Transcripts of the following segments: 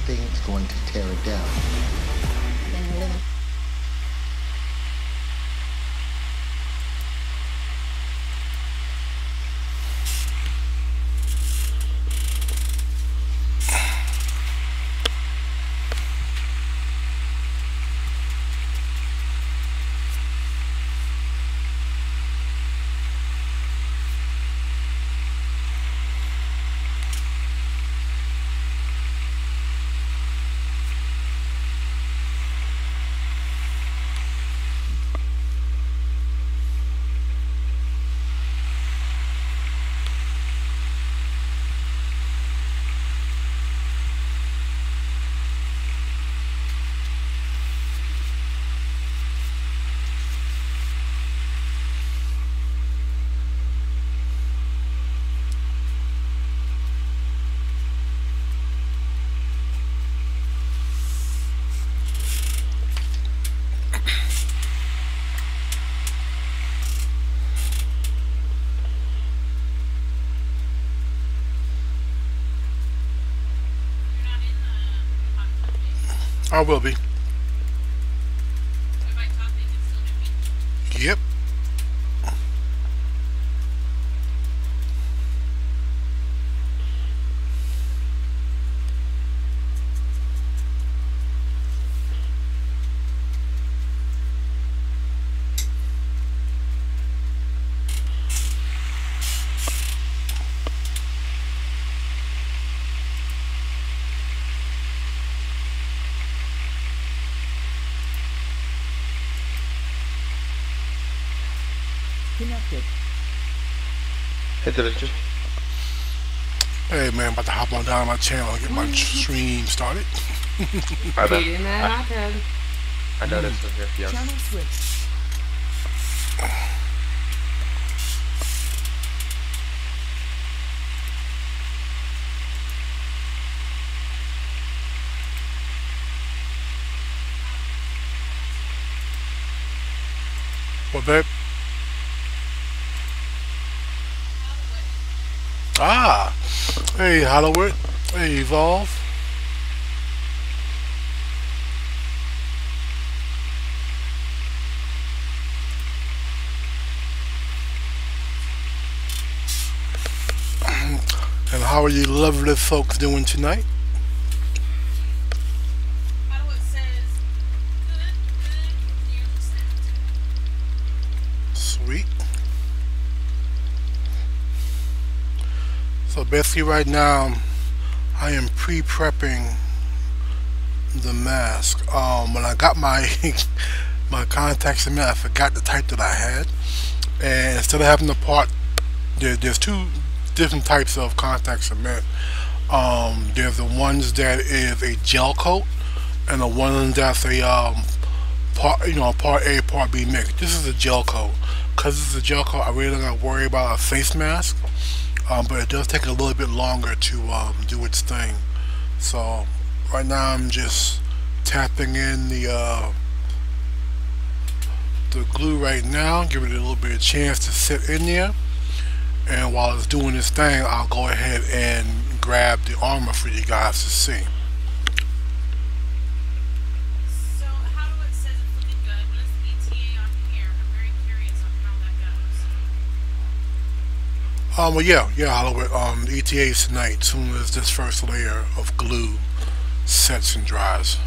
thing's going to tear it down. Then you're living. I will be. Yep. Connected. Hit the Richard. Hey man, about to hop on down my channel and get my stream started. My bad. Beating that iPad. I noticed it here. Yeah. Channel switch. What, babe? Ah, hey Hollywood, hey Evolve. And how are you lovely folks doing tonight? Sweet. So basically right now I am pre-prepping the mask. When I got my my contacts in there, I forgot the type that I had, and instead of having the part, there's two different types of contact cement. There's the ones that is a gel coat, and the one that's a part A, part B mix. This is a gel coat. Because this is a gel coat, I really don't gotta worry about a face mask. But it does take a little bit longer to do its thing. So right now I'm just tapping in the glue right now, giving it a little bit of chance to sit in there. And while it's doing this thing, I'll go ahead and grab the armor for you guys to see. So how do it says it's looking good? What is the ETA on here? I'm very curious on how that goes. Well, yeah, Hollywood. The ETA is tonight, soon as this first layer of glue sets and dries.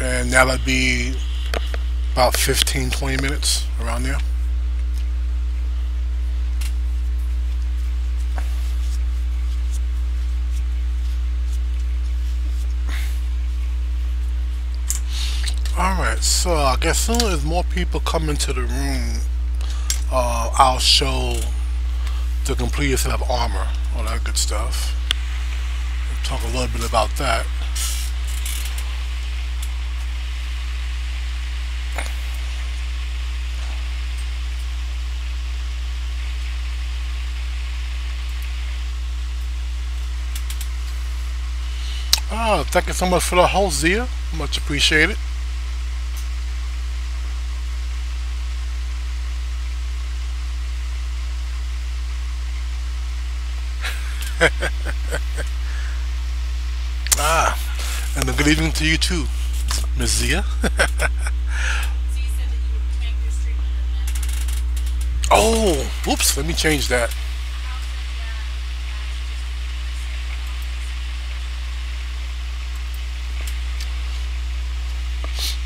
And that'll be about 15-20 minutes around there. Alright, so I guess soon as more people come into the room, I'll show the completed set of armor, all that good stuff. We'll talk a little bit about that. Thank you so much for the host, Zia. Much appreciated. Ah, and a good evening to you too, Miss Zia. Z said that you would make this treatment and then Oh, whoops, let me change that. Hal said,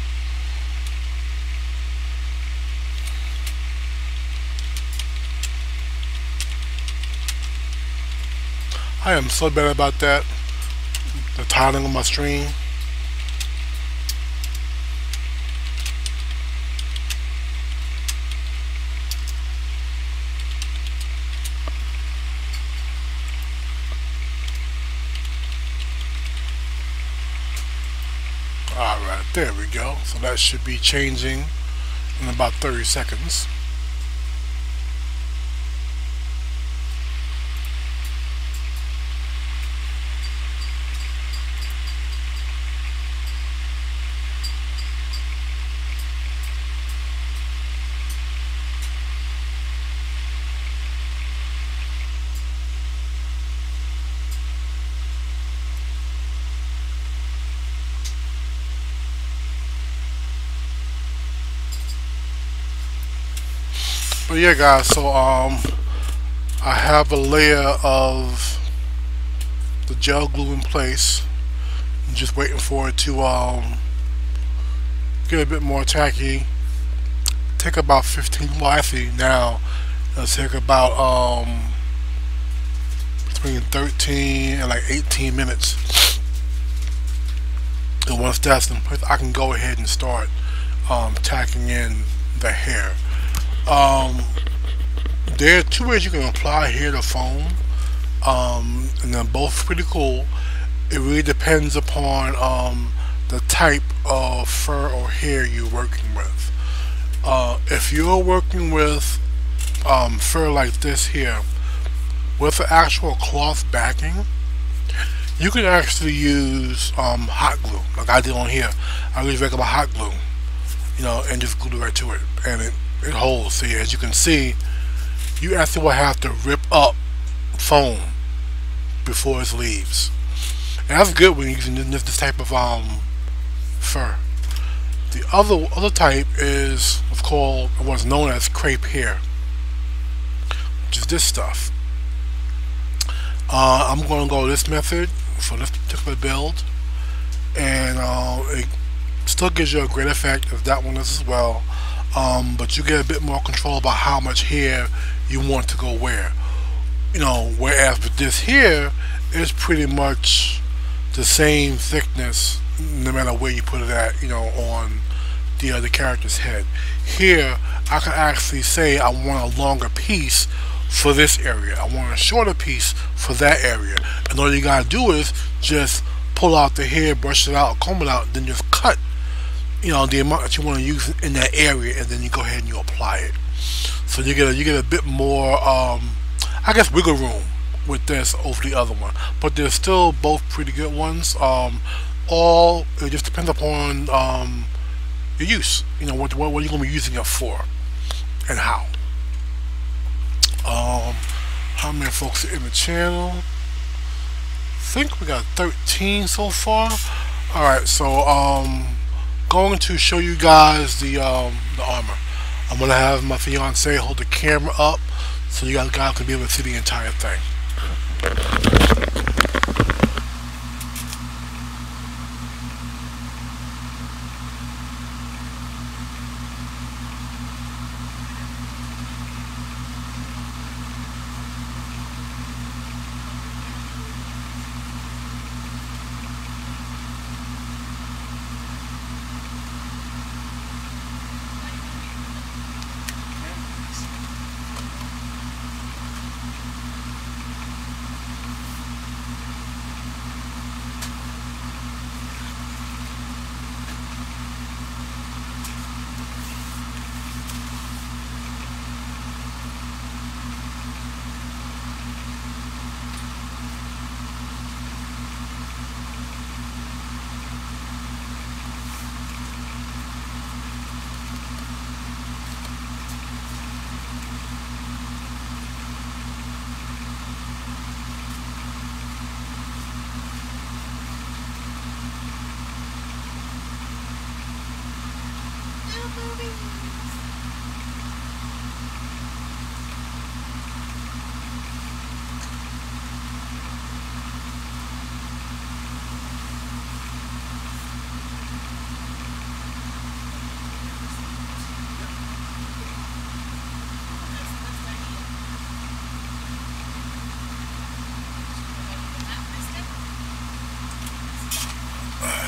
I am so bad about that. The titling of my stream. Alright, there we go. So that should be changing in about 30 seconds. But yeah, guys, so I have a layer of the gel glue in place. I'm just waiting for it to get a bit more tacky. Take about 15. Well, actually now it'll take about between 13 and like 18 minutes. And once that's in place, I can go ahead and start tacking in the hair. There are two ways you can apply hair to foam, and they're both pretty cool. It really depends upon the type of fur or hair you're working with. If you're working with fur like this here, with the actual cloth backing, you can actually use hot glue, like I did on here. I use regular hot glue, and just glue it right to it, and it holds. See, as you can see, you actually will have to rip up foam before it leaves, and that's good when you're using this type of fur. The other type is what's known as crepe hair, which is this stuff. I'm going to go this method for this particular build, and it still gives you a great effect as that one does as well. But you get a bit more control about how much hair you want to go where. Whereas with this here, it's pretty much the same thickness no matter where you put it at, on the other character's head. Here, I can actually say I want a longer piece for this area. I want a shorter piece for that area. And all you gotta do is just pull out the hair, brush it out, comb it out, then just cut the amount that you want to use in that area, and then you go ahead and you apply it. So you get a bit more I guess wiggle room with this over the other one, but they're still both pretty good ones. It just depends upon your use, what you're going to be using it for and how. How many folks are in the channel? I think we got 13 so far. Alright, so going to show you guys the armor. I'm gonna have my fiance hold the camera up so you guys can be able to see the entire thing.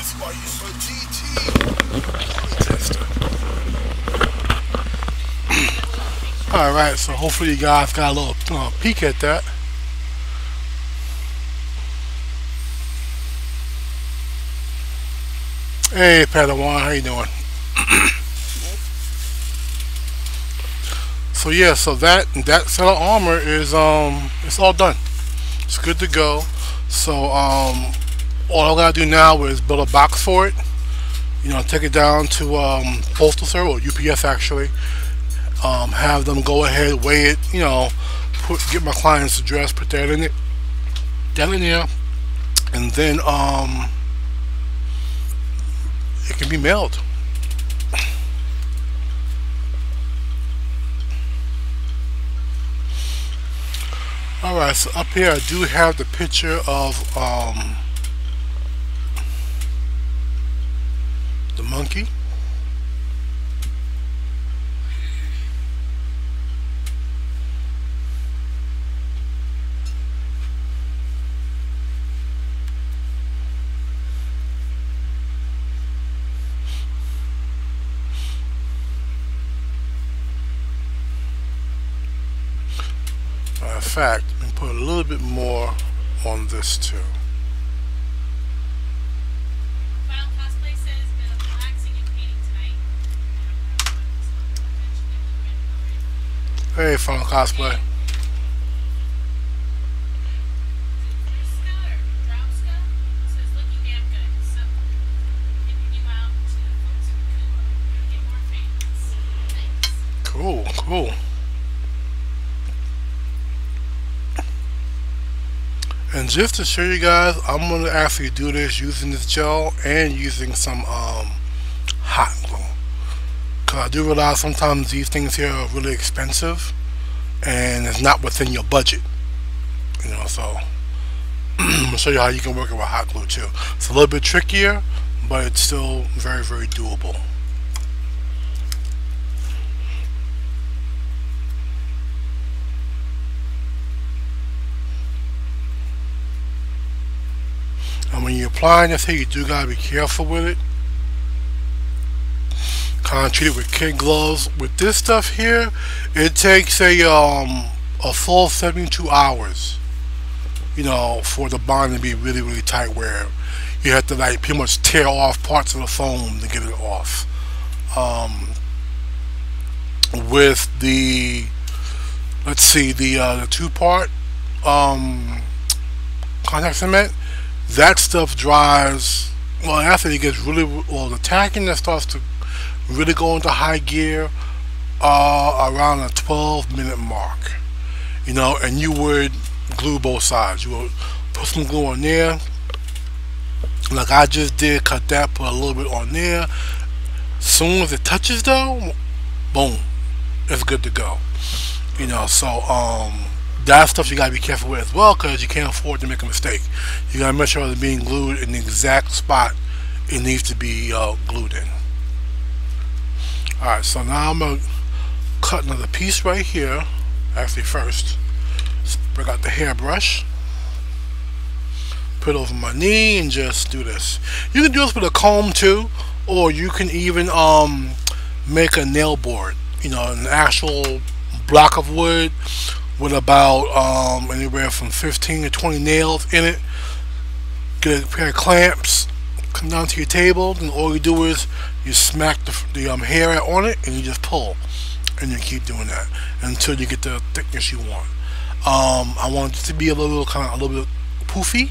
That's why you saw GT tester. Alright, so hopefully you guys got a little peek at that. Hey Padawan, how you doing? So yeah, so that set of armor is it's all done. It's good to go. So all I gotta do now is build a box for it. You know, take it down to postal service or UPS actually. Have them go ahead, weigh it. You know, get my client's address, put that in it, and then it can be mailed. Alright, so up here I do have the picture of the monkey. In fact, let me put a little bit more on this too. Final cosplay says been relaxing and painting tonight. Hey, Final Cosplay. Says looking damn good. So giving you out to the folks from Cuba. Get more fans. Thanks. Cool, cool. And just to show you guys, I'm going to actually do this using this gel and using some hot glue. Because I do realize sometimes these things here are really expensive and it's not within your budget. You know, so I'm going to show you how you can work it with hot glue too. It's a little bit trickier, but it's still very, very doable. And when you're applying this here, you do gotta be careful with it. Kind of treat it with kid gloves. With this stuff here, it takes a full 72 hours, you know, for the bond to be really, really tight, where you have to like pretty much tear off parts of the foam to get it off. With the, let's see, the two-part contact cement, that stuff dries, well, after it gets really, well, the tacking that starts to really go into high gear around a 12-minute mark, you know, and you would glue both sides. You would put some glue on there, like I just did, cut that, put a little bit on there. As soon as it touches though, boom, it's good to go. You know, so that stuff you gotta be careful with as well, because you can't afford to make a mistake. You gotta make sure it's being glued in the exact spot it needs to be glued in. Alright, so now I'm gonna cut another piece right here. Actually, first, let's bring out the hairbrush, put it over my knee, and just do this. You can do this with a comb too, or you can even make a nail board. You know, an actual block of wood with about anywhere from 15 to 20 nails in it. Get a pair of clamps, come down to your table, and all you do is you smack the hair on it, and you just pull, and you keep doing that until you get the thickness you want. I want it to be a little bit poofy,